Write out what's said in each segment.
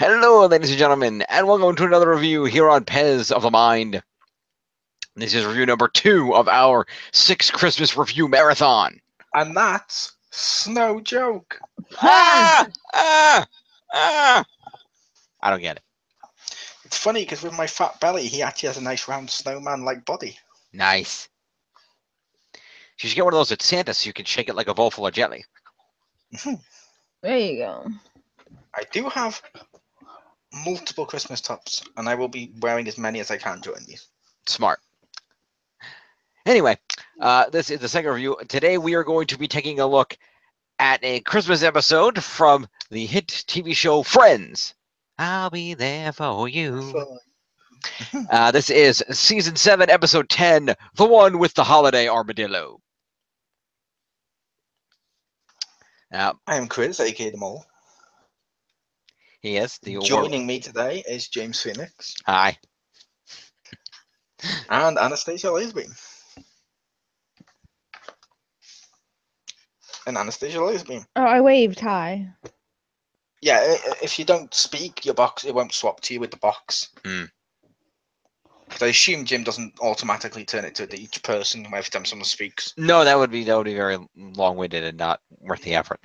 Hello, ladies and gentlemen, and welcome to another review here on Pez of the Mind. This is review number 2 of our 6 Christmas review marathon. And that's Snow Joke. Ah! Ah! Ah! I don't get it. It's funny because with my fat belly, he actually has a nice round snowman-like body. Nice. You should get one of those at Santa so you can shake it like a bowl full of jelly. There you go. I do have multiple Christmas tops, and I will be wearing as many as I can during these. Smart. Anyway, this is the second review. Today we are going to be taking a look at a Christmas episode from the hit TV show Friends. I'll be there for you. This is season 7, episode 10, the one with the holiday armadillo. I am Chriz, aka the Mole. He is. Joining me today is James Phoenix. Hi. And Anastasia Lazerbeam. And Anastasia Lazerbeam. Oh, I waved hi. Yeah, if you don't speak, your box, it won't swap to you with the box. Because I assume Jim doesn't automatically turn it to each person every time someone speaks. No, that would be very long-winded and not worth the effort.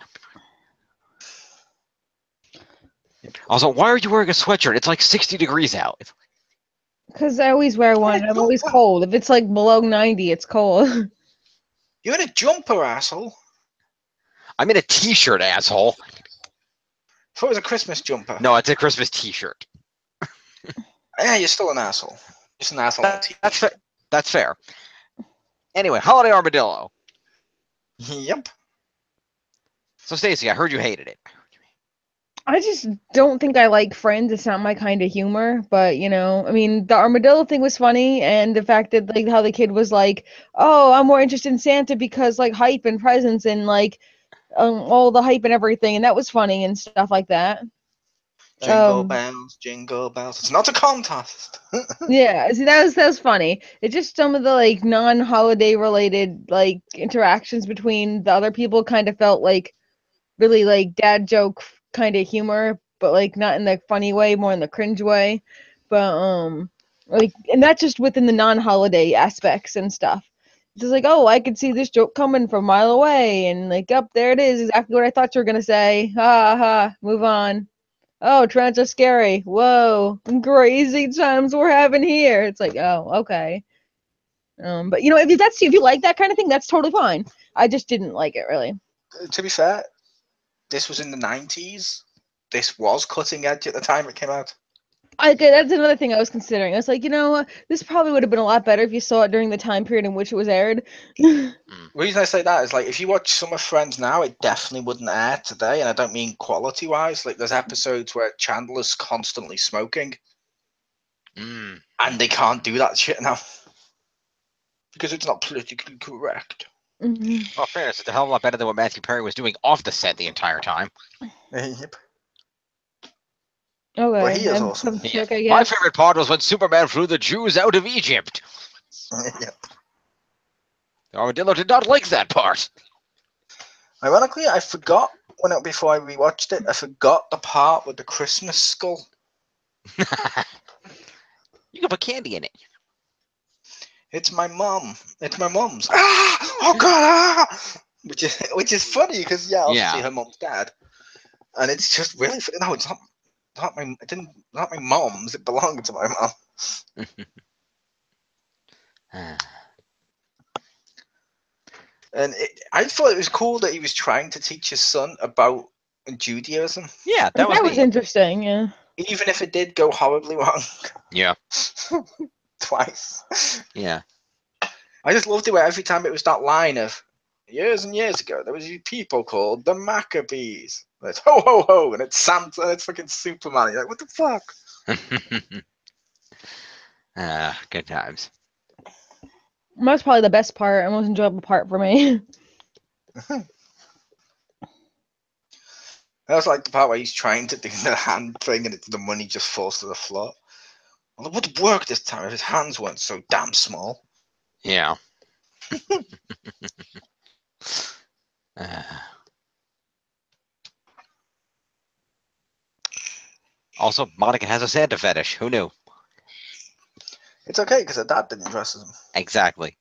Also, why are you wearing a sweatshirt? It's like 60 degrees out. Because I always wear one. I'm always cold. If it's like below 90, it's cold. You're in a jumper, asshole. I'm in a t-shirt, asshole. I thought it was a Christmas jumper. No, it's a Christmas t-shirt. Yeah, you're still an asshole. Just an asshole. That's fair. Anyway, Holiday Armadillo. Yep. So, Stacey, I heard you hated it. I just don't think I like Friends. It's not my kind of humor. But, you know, I mean, the armadillo thing was funny. And the fact that, like, how the kid was like, oh, I'm more interested in Santa because, like, hype and presents and, like, all the hype and everything. And that was funny and stuff like that. Jingle bells, jingle bells. It's not a contest. Yeah, see, that was funny. It's just some of the like non-holiday related like interactions between the other people kind of felt like really like dad joke kind of humor, but like not in the funny way, more in the cringe way. But like, and that's just within the non-holiday aspects and stuff. It's just like, oh, I could see this joke coming from a mile away, and like, up there it is, exactly what I thought you were gonna say. Ha ha, move on. Oh, trends are scary. Whoa, crazy times we're having here. It's like, oh, okay. But you know, if you like that kind of thing, that's totally fine. I just didn't like it really. To be fair, this was in the 90s. This was cutting edge at the time it came out. That's another thing I was considering. I was like, you know, this probably would have been a lot better if you saw it during the time period in which it was aired. The reason I say that is like if you watch some of Friends now, it definitely wouldn't air today, and I don't mean quality wise. Like there's episodes where Chandler's constantly smoking, and they can't do that shit now because it's not politically correct. Well, fairness, it's a hell of a lot better than what Matthew Perry was doing off the set the entire time. Yep. Okay, But he is awesome. Yeah. My favorite part was when Superman flew the Jews out of Egypt. Yep. The armadillo did not like that part. Ironically, I forgot before I rewatched it. I forgot the part with the Christmas skull. You can put candy in it. It's my mom. It's my mom's. Ah! Oh god! Ah! Which is funny because obviously her mom's dad, and it's just really funny. No, it's not my. It didn't. Not my mom's. It belonged to my mom. And I thought it was cool that he was trying to teach his son about Judaism. Yeah, that was interesting. Yeah. Even if it did go horribly wrong. Yeah. Twice. Yeah. I just loved it where every time it was that line of years and years ago, there was these people called the Maccabees. And it's ho ho ho, and it's Santa, and it's fucking Superman. You're like, what the fuck? Good times. That's probably the best part and most enjoyable part for me. That was like the part where he's trying to do the hand thing and the money just falls to the floor. Well, it would work this time if his hands weren't so damn small. Yeah. Also, Monica has a Santa fetish. Who knew? It's okay because her dad didn't dress as him. Exactly.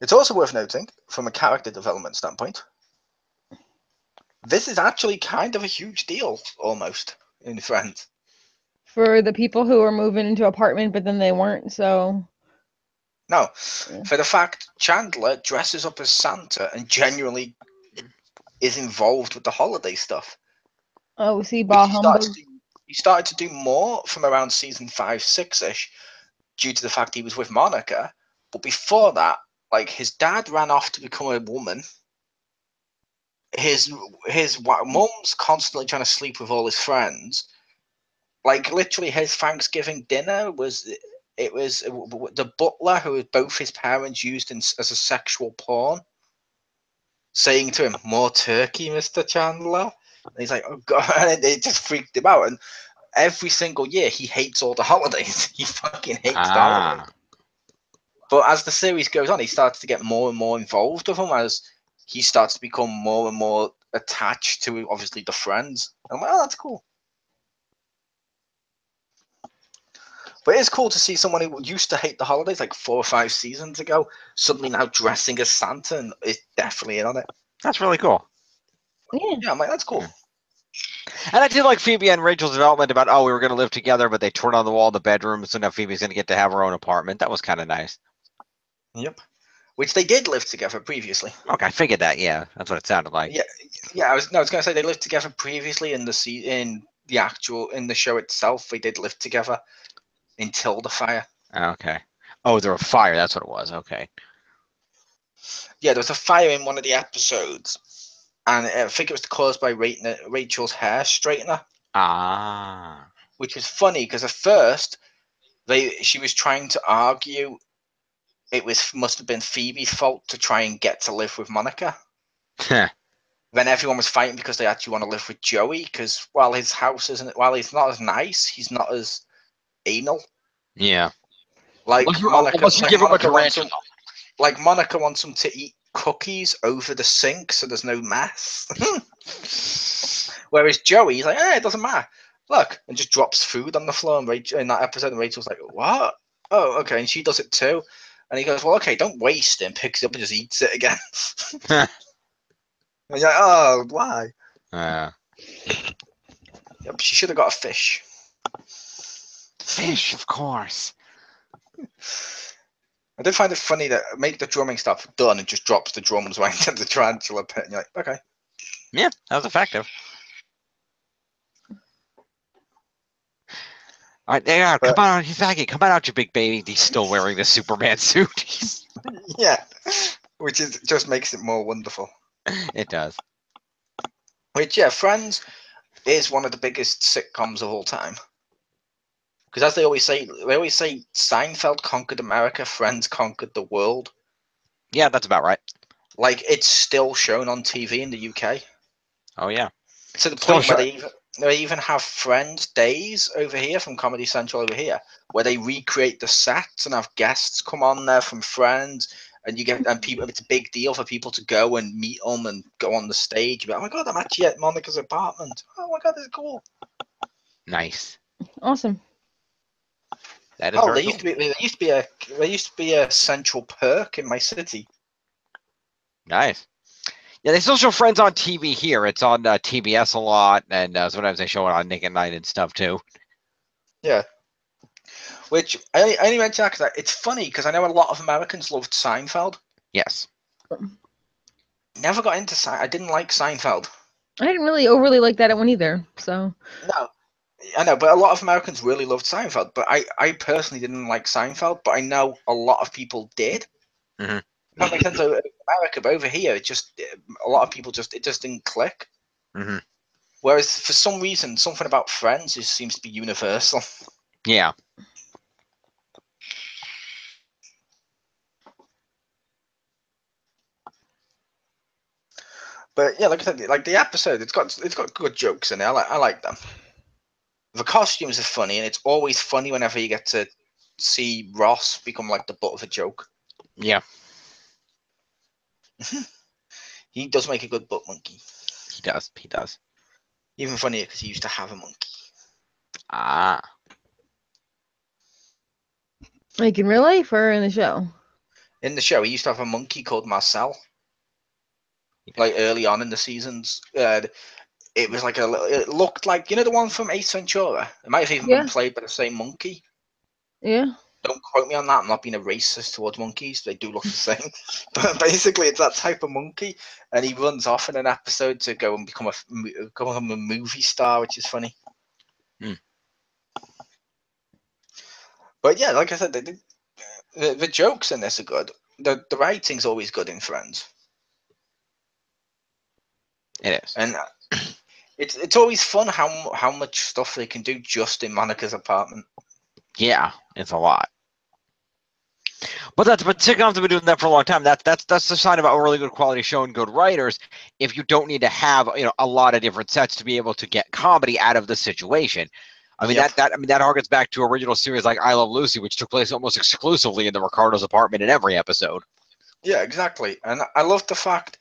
It's also worth noting, from a character development standpoint, this is actually kind of a huge deal, almost, in Friends. For the people who were moving into apartment, but then they weren't, so. No, for the fact Chandler dresses up as Santa and genuinely is involved with the holiday stuff. Oh, see, Which bah humbug. he started to do more from around season 5, 6-ish, due to the fact he was with Monica. But before that, like, his dad ran off to become a woman. His mum's constantly trying to sleep with all his friends. Like, literally, his Thanksgiving dinner was the butler, who both his parents used as a sexual pawn, saying to him, "More turkey, Mr. Chandler." And he's like, "Oh God," and it just freaked him out. And every single year, he hates all the holidays. He fucking hates the holidays. But as the series goes on, he starts to get more and more involved with them as he starts to become more and more attached to, obviously, the friends. And I'm like, oh, that's cool. But it's cool to see someone who used to hate the holidays like 4 or 5 seasons ago suddenly now dressing as Santa and is definitely in on it. That's really cool. Yeah. I'm like, that's cool. And I did like Phoebe and Rachel's development about, we were going to live together, but they tore down the wall in the bedroom, so now Phoebe's going to get to have her own apartment. That was kind of nice. Yep. Which they did live together previously. Okay, I figured that. Yeah, that's what it sounded like. Yeah. I was going to say they lived together previously in the show itself. They did live together until the fire. Okay. Oh, there was a fire. That's what it was. Okay. Yeah, there was a fire in one of the episodes, and I think it was caused by Rachel's hair straightener. Ah. Which was funny because at first she was trying to argue must have been Phoebe's fault to try and get to live with Monica. Then everyone was fighting because they actually want to live with Joey, because while he's not as nice, he's not as anal. Yeah. Like Monica, Unless you give him a tarantula. Like Monica wants him to eat cookies over the sink so there's no mess. Whereas Joey's like, it doesn't matter. Look, and just drops food on the floor. And Rachel, in that episode, and Rachel's like, what? Oh, okay. And she does it too. And he goes, well, okay, don't waste it. And picks it up and just eats it again. And you're like, oh, why? Yeah, She should have got a fish. Fish, of course. I did find it funny that make the drumming stuff done and just drops the drums right into the tarantula pit. And you're like, okay. Yeah, that was effective. All right, there. Come on, he's back. Come on out, you big baby. He's still wearing the Superman suit. Yeah, which just makes it more wonderful. It does. Which, yeah, Friends is one of the biggest sitcoms of all time. Because as they always say Seinfeld conquered America, Friends conquered the world. Yeah, that's about right. Like, it's still shown on TV in the UK. Oh, yeah. To the point where they even have Friends days over here from Comedy Central over here, where they recreate the sets and have guests come on there from Friends, and people. It's a big deal for people to go and meet them and go on the stage. But, oh my God, I'm actually at Monica's apartment. Oh my God, this is cool. Nice. Awesome. That is very cool. There used to be a Central Perk in my city. Nice. Yeah, they still show Friends on TV here. It's on TBS a lot, and sometimes they show it on Nick at Night and stuff too. Yeah. Which I only mention that because it's funny because I know a lot of Americans loved Seinfeld. Yes. Never got into I didn't like Seinfeld. I didn't really overly like that one either. So. No, I know, but a lot of Americans really loved Seinfeld. But I personally didn't like Seinfeld. But I know a lot of people did. Mm-hmm. That makes sense in America, but over here, a lot of people just didn't click. Mm-hmm. Whereas for some reason, something about Friends just seems to be universal. Yeah. But yeah, like I said, like the episode, it's got good jokes in it. I like them. The costumes are funny, and it's always funny whenever you get to see Ross become like the butt of a joke. Yeah. He does make a good butt monkey. He does. Even funnier because he used to have a monkey. Ah. Like in real life or in the show? In the show, he used to have a monkey called Marcel. Like early on in the seasons, it was like it looked like, you know, the one from Ace Ventura. It might have even been Yeah. played by the same monkey. Yeah. Don't quote me on that. I'm not being a racist towards monkeys. They do look the same. But basically, it's that type of monkey, and he runs off in an episode to go and become a movie star, which is funny. Hmm. But yeah, like I said, the jokes in this are good. The writing's always good in Friends, It is. and it's always fun how much stuff they can do just in Monica's apartment. Yeah, it's a lot. But sitcoms have been doing that for a long time. That's the sign of a really good quality show and good writers. If you don't need to have, you know, a lot of different sets to be able to get comedy out of the situation. I mean, Yep. that harkens back to original series like I Love Lucy, which took place almost exclusively in the Ricardo's apartment in every episode. Yeah, exactly. And I love the fact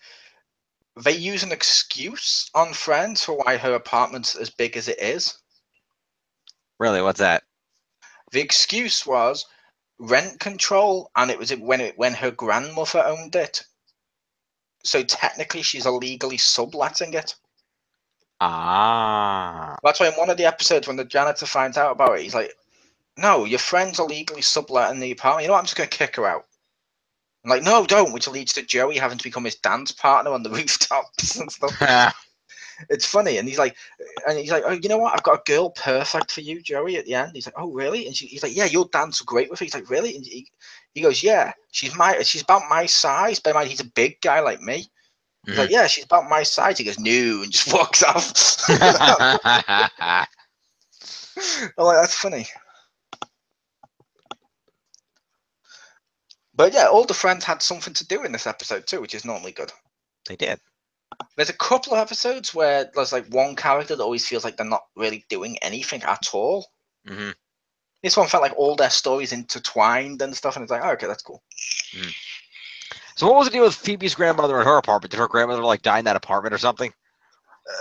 they use an excuse on Friends for why her apartment's as big as it is. Really, what's that? The excuse was rent control, and it was when her grandmother owned it. So technically, she's illegally subletting it. Ah. That's why in one of the episodes, when the janitor finds out about it, he's like, "No, your friend's illegally subletting the apartment. You know what? I'm just going to kick her out." I'm like, "No, don't," which leads to Joey having to become his dance partner on the rooftops and stuff. It's funny, and he's like, "Oh, you know what? I've got a girl perfect for you, Joey." At the end, he's like, "Oh, really?" And he's like, "Yeah, you'll dance great with her." He's like, "Really?" And he goes, "Yeah, she's about my size. Bear in mind, he's a big guy like me." He's like, "Yeah, she's about my size." He goes, "No," and just walks off. I'm like, that's funny. But yeah, all the friends had something to do in this episode too, which is normally good. They did. There's a couple of episodes where there's like one character that always feels like they're not really doing anything at all. Mm-hmm. This one felt like all their stories intertwined and stuff, and it's like, oh, okay, that's cool. Mm-hmm. So what was the deal with Phoebe's grandmother in her apartment? Did her grandmother like die in that apartment or something?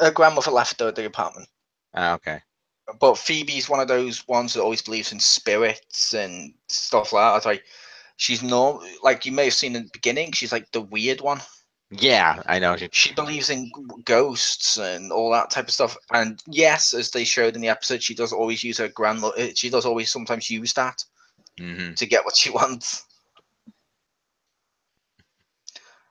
Her grandmother left the apartment. Okay. But Phoebe's one of those ones that always believes in spirits and stuff like that. That's like, she's like you may have seen in the beginning, she's like the weird one. Yeah, I know. She believes in ghosts and all that type of stuff. And yes, as they showed in the episode, she does always use her grandmother. She does always sometimes use that to get what she wants.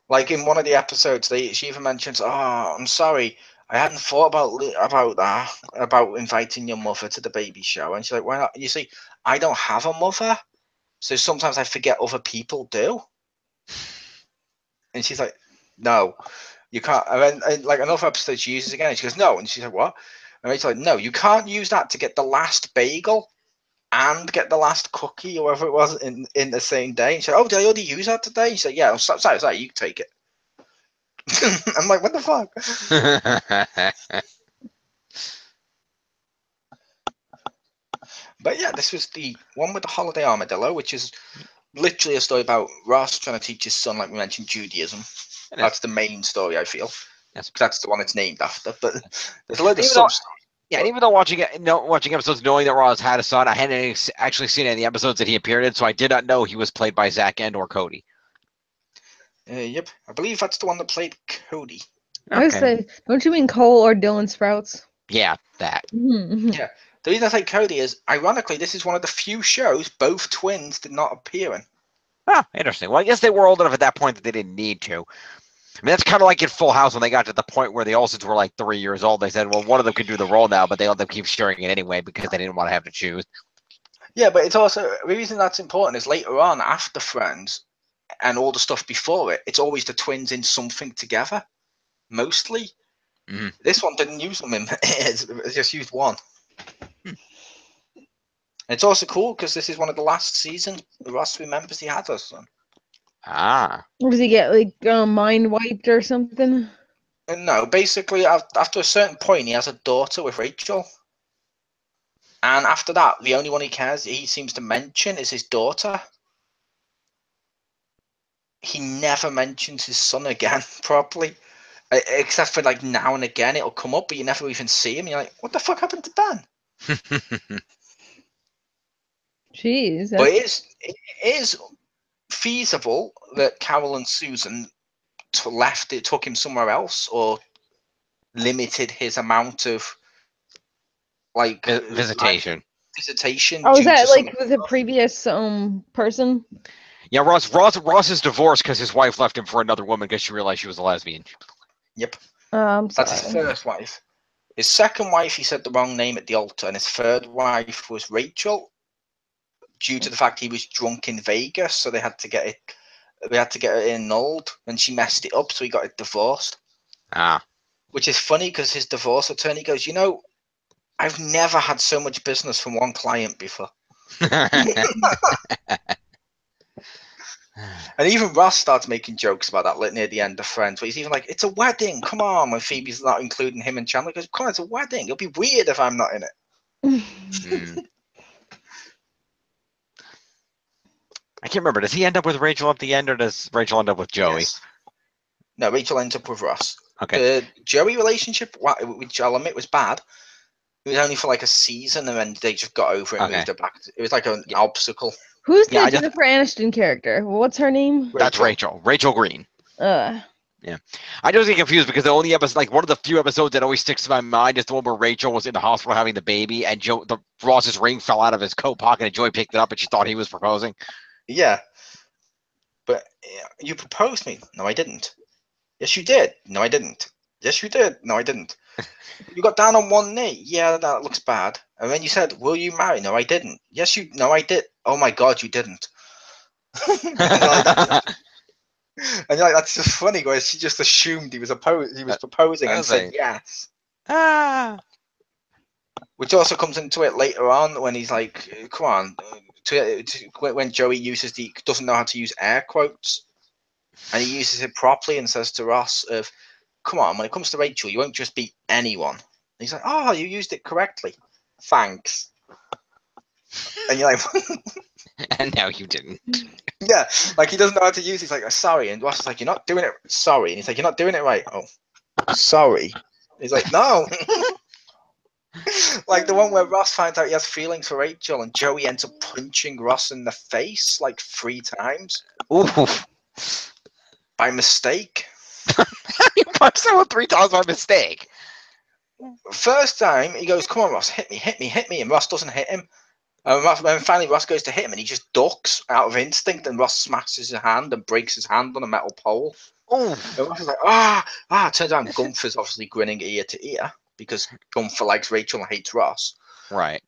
Like in one of the episodes, she even mentions, "Oh, I'm sorry, I hadn't thought about inviting your mother to the baby shower." And she's like, "Why not?" You see, I don't have a mother, so sometimes I forget other people do. And she's like, "No, you can't." And then, like another episode, she uses again, and she goes, "No," and she's like, "What?" And he's like, "No, you can't use that to get the last bagel and get the last cookie, or whatever it was, in the same day." And she's like, "Oh, did I already use that today?" She's like, "Yeah, I'm sorry, you take it." I'm like, what the fuck? But yeah, this was the one with the holiday armadillo, which is literally a story about Ross trying to teach his son, like we mentioned, Judaism. That's the main story, I feel. Yes. That's the one it's named after. But there's a load of Even sub though- stories. Yeah, and even though watching episodes, knowing that Ross had a son, I hadn't actually seen any of the episodes that he appeared in, so I did not know he was played by Zach and or Cody. Yep, I believe that's the one that played Cody. I was say, don't you mean Cole or Dylan Sprouts? Yeah, that. Yeah. The reason I say Cody is, ironically, this is one of the few shows both twins did not appear in. Ah, interesting. Well, I guess they were old enough at that point that they didn't need to. I mean, that's kind of like in Full House when they got to the point where the Olsens were like 3 years old. They said, well, one of them could do the role now, but they let them keep sharing it anyway because they didn't want to have to choose. Yeah, but it's also, the reason that's important is later on, after Friends, and all the stuff before it, it's always the twins in something together, mostly. Mm-hmm. This one didn't use them in it just used one. It's also cool because this is one of the last seasons Ross remembers he had a son. Ah. Does he get like mind wiped or something? And no, basically after a certain point he has a daughter with Rachel. And after that, the only one he seems to mention is his daughter. He never mentions his son again properly. Except for like now and again, it'll come up, but you never even see him. You're like, what the fuck happened to Ben? Jeez. But it is feasible that Carol and Susan took him somewhere else, or limited his amount of like Visitation. visitation. Oh, is due that to like some... with a previous person? Yeah, Ross is divorced because his wife left him for another woman because she realized she was a lesbian. Yep. I'm sorry. That's his first wife. His second wife, he said the wrong name at the altar, and his third wife was Rachel, due to the fact he was drunk in Vegas, so they had to get it. They had to get it annulled, and she messed it up, so he got it divorced. Ah. Which is funny because his divorce attorney goes, I've never had so much business from one client before. And even Ross starts making jokes about that near the end of Friends, where he's even like, it's a wedding, come on, when Phoebe's not including him and Chandler. He goes, come on, it's a wedding. It'll be weird if I'm not in it. I can't remember. Does he end up with Rachel at the end, or does Rachel end up with Joey? Yes. No, Rachel ends up with Ross. Okay. The Joey relationship, which I'll admit was bad, it was only for like a season, and then they just got over it and moved it back. It was like an obstacle. Who's the Jennifer Aniston character? What's her name? That's Rachel. Rachel Green. Yeah. I just get confused because the only episode, like one of the few episodes that always sticks to my mind, is the one where Rachel was in the hospital having the baby, and Ross's ring fell out of his coat pocket, and Joey picked it up, and she thought he was proposing. Yeah. But you proposed me. No, I didn't. Yes, you did. No, I didn't. Yes, you did. No, I didn't. You got down on one knee. Yeah, that looks bad. And then you said, will you marry? No, I didn't. Yes, you. No, I did. Oh my God, you didn't. And you're like, that's just funny, guys. She just assumed he was proposing and said yes. Which also comes into it later on when he's like, come on. When Joey doesn't know how to use air quotes, and he uses it properly and says to Ross of, come on, when it comes to Rachel, you won't just beat anyone. And he's like, oh, you used it correctly. Thanks. And you're like, and now you didn't. Yeah, like he doesn't know how to use it. He's like, sorry. And Ross is like, you're not doing it. Sorry. And he's like, you're not doing it right. Oh, sorry. He's like, no. Like the one where Ross finds out he has feelings for Rachel, and Joey ends up punching Ross in the face like 3 times. Ooh. By mistake. He punched someone 3 times by mistake. First time, he goes, come on, Ross, hit me, hit me, hit me. And Ross doesn't hit him. And when finally Ross goes to hit him, and he just ducks out of instinct, and Ross smashes his hand and breaks his hand on a metal pole. Oh. And Ross is like, turns out Gunther's obviously grinning ear to ear, because Gunther likes Rachel and hates Ross. Right.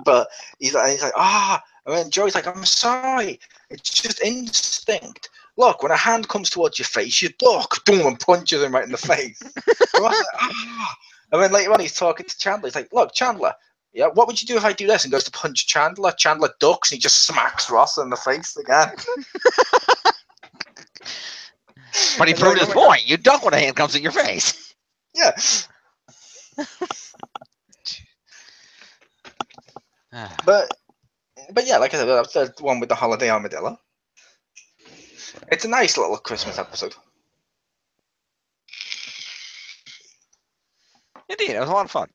But he's like, and then Joey's like, I'm sorry. It's just instinct. Look, when a hand comes towards your face, you duck, boom, and punches him right in the face. And Ross is like, And then later on, he's talking to Chandler. He's like, look, Chandler, yeah, what would you do if I do this? And goes to punch Chandler. Chandler ducks, and he just smacks Ross in the face again. But he proved his point. You duck when a hand comes in your face. Yeah. But yeah, like I said, that's the one with the holiday armadillo. It's a nice little Christmas episode. Indeed, it was a lot of fun.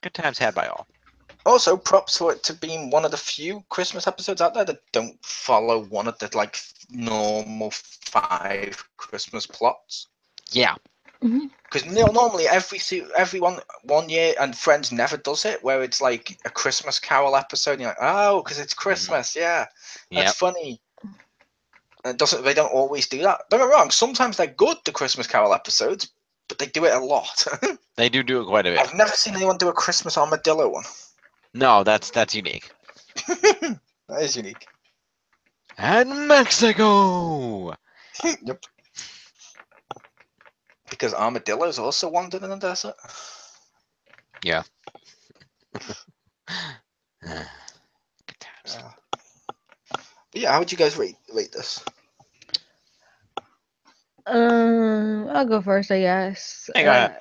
Good times had by all. Also, props for it to being one of the few Christmas episodes out there that don't follow one of the like normal 5 Christmas plots. Yeah. Because normally everyone 1 year, and Friends never does it, where it's like a Christmas Carol episode. And you're like, oh, because it's Christmas, yeah, that's funny. And they don't always do that. Don't get me wrong. Sometimes they're good, the Christmas Carol episodes, but they do it a lot. They do it quite a bit. I've never seen anyone do a Christmas armadillo one. No, that's unique. That is unique. And Mexico. Yep. Because armadillos also wandered in the desert. Yeah. Good times. But yeah, how would you guys rate this? I'll go first, I guess. Hey, go ahead.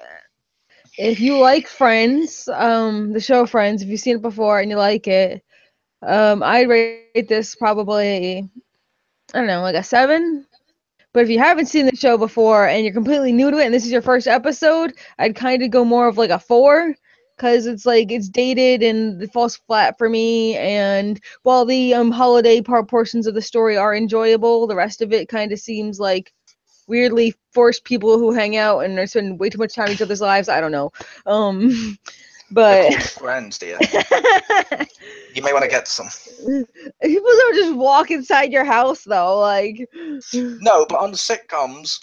If you like Friends, the show Friends, if you've seen it before and you like it, I'd rate this probably, I don't know, like a 7. But if you haven't seen the show before and you're completely new to it and this is your first episode, I'd kind of go more of like a 4 because it's like it's dated and it falls flat for me. And while the holiday portions of the story are enjoyable, the rest of it kind of seems like weirdly forced people who hang out and are spending way too much time in each other's lives. I don't know. They're But called friends, dear. You may want to get some. people don't just walk inside your house though. Like, No, but on the sitcoms,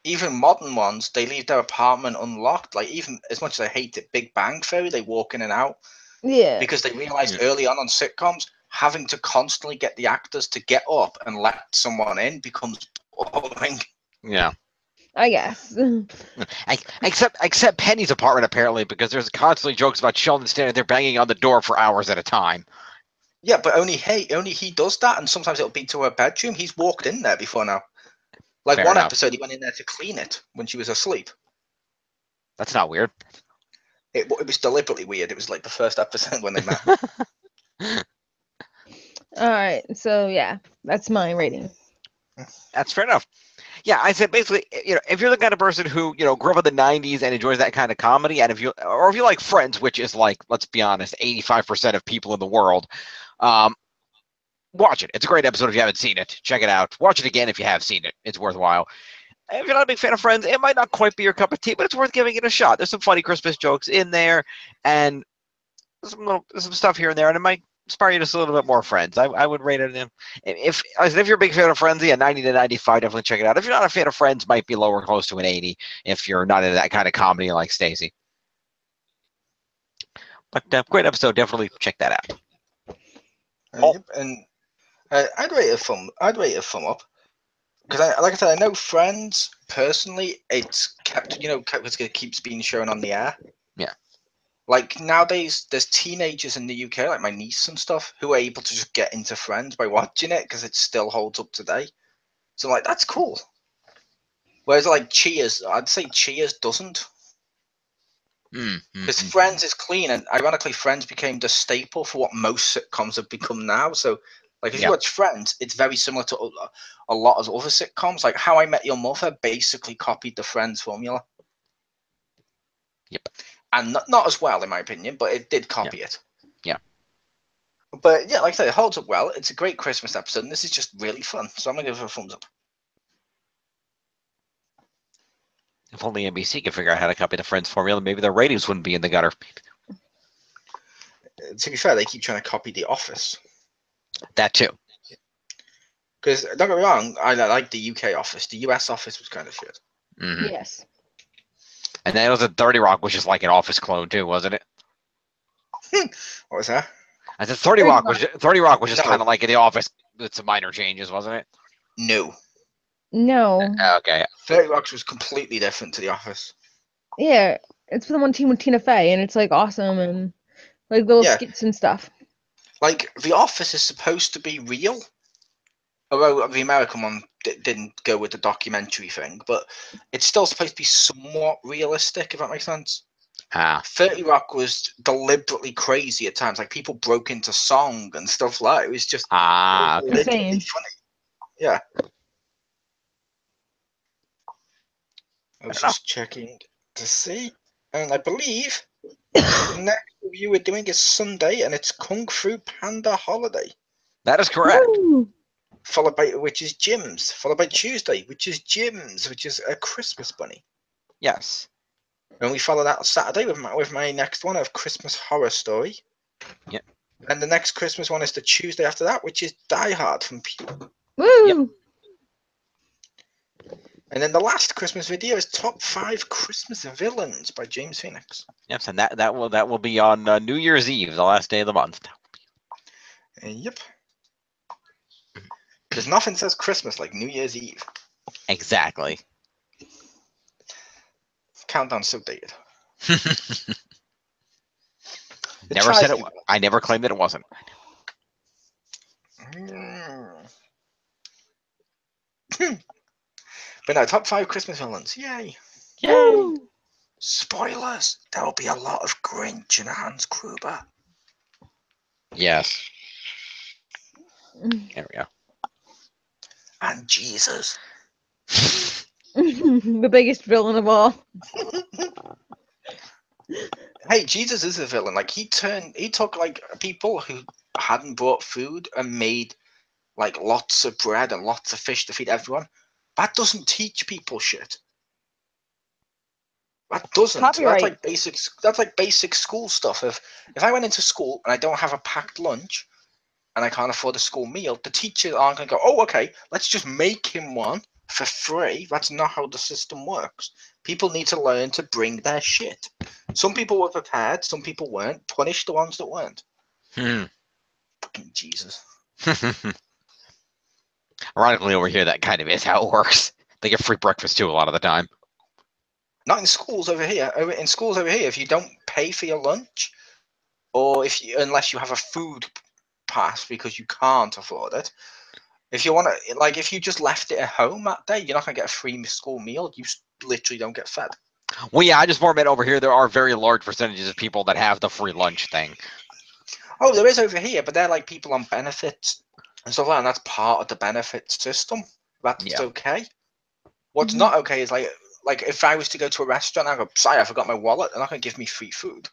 even modern ones, they leave their apartment unlocked. Like, even as much as I hate it, Big Bang Theory, they walk in and out yeah, because they realized early on sitcoms, having to constantly get the actors to get up and let someone in becomes boring. Yeah. I guess. Except Penny's apartment, apparently, because there's constantly jokes about Sheldon standing there banging on the door for hours at a time. Yeah, but only he does that, and sometimes it'll be to her bedroom. He's walked in there before now. Like Fair one enough. episode, he went in there to clean it when she was asleep. That's not weird. It was deliberately weird. It was like the first episode when they met. All right, so yeah, that's my rating. That's fair enough. Yeah, I said basically, if you're the kind of person who, grew up in the 90s and enjoys that kind of comedy, and if you like Friends, which is like, let's be honest, 85% of people in the world, watch it. It's a great episode if you haven't seen it. Check it out. Watch it again if you have seen it. It's worthwhile. If you're not a big fan of Friends, it might not quite be your cup of tea, but it's worth giving it a shot. There's some funny Christmas jokes in there, and some stuff here and there, and it might inspire you just a little bit more Friends. I would rate it if you're a big fan of Friends, yeah, 90 to 95, definitely check it out. If you're not a fan of Friends, might be lower, close to an 80 if you're not into that kind of comedy like Stacey. But great episode, definitely check that out. Yep, and I'd rate it a thumb up because, like I said, I know Friends personally. It's kept, because it keeps being shown on the air. Yeah. Like nowadays, there's teenagers in the UK, like my niece and stuff, who are able to just get into Friends by watching it because it still holds up today. So like that's cool. Whereas like Cheers, I'd say Cheers doesn't. Because Friends is clean, and ironically, Friends became the staple for what most sitcoms have become now. So, like, if you watch Friends, it's very similar to a lot of other sitcoms. Like How I Met Your Mother basically copied the Friends formula. Yep. And not as well, in my opinion, but it did copy it. Yeah. But yeah, like I said, it holds up well. It's a great Christmas episode, and this is just really fun. So I'm gonna give it a thumbs up. If only NBC could figure out how to copy the Friends formula, maybe their ratings wouldn't be in the gutter. To be fair, they keep trying to copy The Office. That too. Because don't get me wrong, I like the UK Office. The US Office was kind of shit. Mm-hmm. Yes. And then it was a 30 Rock, which is like an Office clone too, wasn't it? What was that? I said 30 Rock was just No. kind of like The Office with some minor changes, wasn't it? No. No. Okay. 30 Rocks was completely different to The Office. Yeah, it's the one team with Tina Fey, and it's like awesome and like little skits and stuff. Like The Office is supposed to be real, although the American one didn't go with the documentary thing, but it's still supposed to be somewhat realistic, if that makes sense. 30 Rock was deliberately crazy at times. Like people broke into song and stuff like that. It was just insane. Funny. Yeah. I was just checking to see, and I believe the next review we're doing is Sunday, and it's Kung Fu Panda Holiday. That is correct. Woo! Followed by which is Jim's. Followed by Tuesday, which is Jim's, which is a Christmas bunny. Yes. And we follow that on Saturday with my next one of Christmas Horror Story. Yep. And the next Christmas one is the Tuesday after that, which is Die Hard from Peter. Woo! Yep. And then the last Christmas video is Top 5 Christmas Villains by James Phoenix. Yes, and that will be on New Year's Eve, the last day of the month. Yep. Because nothing says Christmas like New Year's Eve. Exactly. Countdown's so dated. Never said it. I never claimed that it wasn't. But no, top 5 Christmas villains. Yay. Yay! Spoilers. There will be a lot of Grinch and Hans Gruber. Yes. There we go. And Jesus. The biggest villain of all. Hey, Jesus is a villain. Like he took like people who hadn't brought food and made like lots of bread and lots of fish to feed everyone. That doesn't teach people shit. That doesn't. Copyright. That's like basic. That's like basic school stuff. If I went into school and I don't have a packed lunch and I can't afford a school meal, the teachers aren't going to go, "Oh, okay, let's just make him one for free." That's not how the system works. People need to learn to bring their shit. Some people were prepared. Some people weren't. Punish the ones that weren't. Fucking Jesus. Ironically, over here, that kind of is how it works. They get free breakfast too a lot of the time. Not in schools over here. In schools over here, if you don't pay for your lunch, or unless you have a food pass because you can't afford it, if you want to, like, if you just left it at home that day, you're not gonna get a free school meal. You literally don't get fed. Well, yeah, I just more meant over here there are very large percentages of people that have the free lunch thing. Oh, there is over here, but they're like people on benefits and stuff like that, and that's part of the benefits system. That's okay. What's not okay is like if I was to go to a restaurant, I go, "Sorry, I forgot my wallet," they're not gonna give me free food.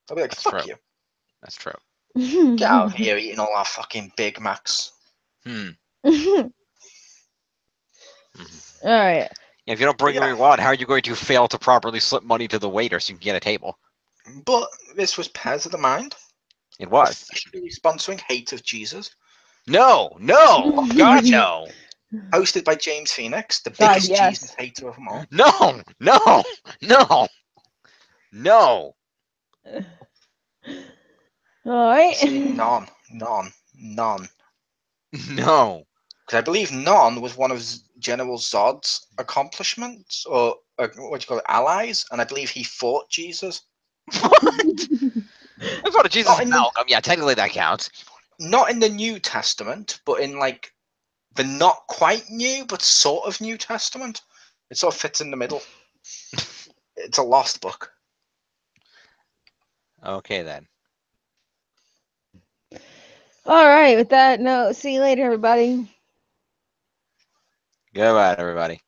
They'll be like, That's "Fuck true. you. That's true. Get out of here eating all our fucking Big Macs." All right. If you don't bring your wallet, how are you going to fail to properly slip money to the waiter so you can get a table? But this was Pez of the Mind. It was. Officially sponsoring Hate of Jesus. No, God, no. Hosted by James Phoenix, the God, biggest yes. Jesus hater of them all. No. All right. See, none. No. Because I believe none was one of General Zod's accomplishments, or what do you call it, allies, and I believe he fought Jesus. What? I thought of Jesus Not and in the- Malcolm. Yeah, technically that counts. Not in the New Testament, but in like the not quite new, but sort of New Testament. It sort of fits in the middle. It's a lost book. Okay, then. All right. With that note, see you later, everybody. Goodbye, everybody.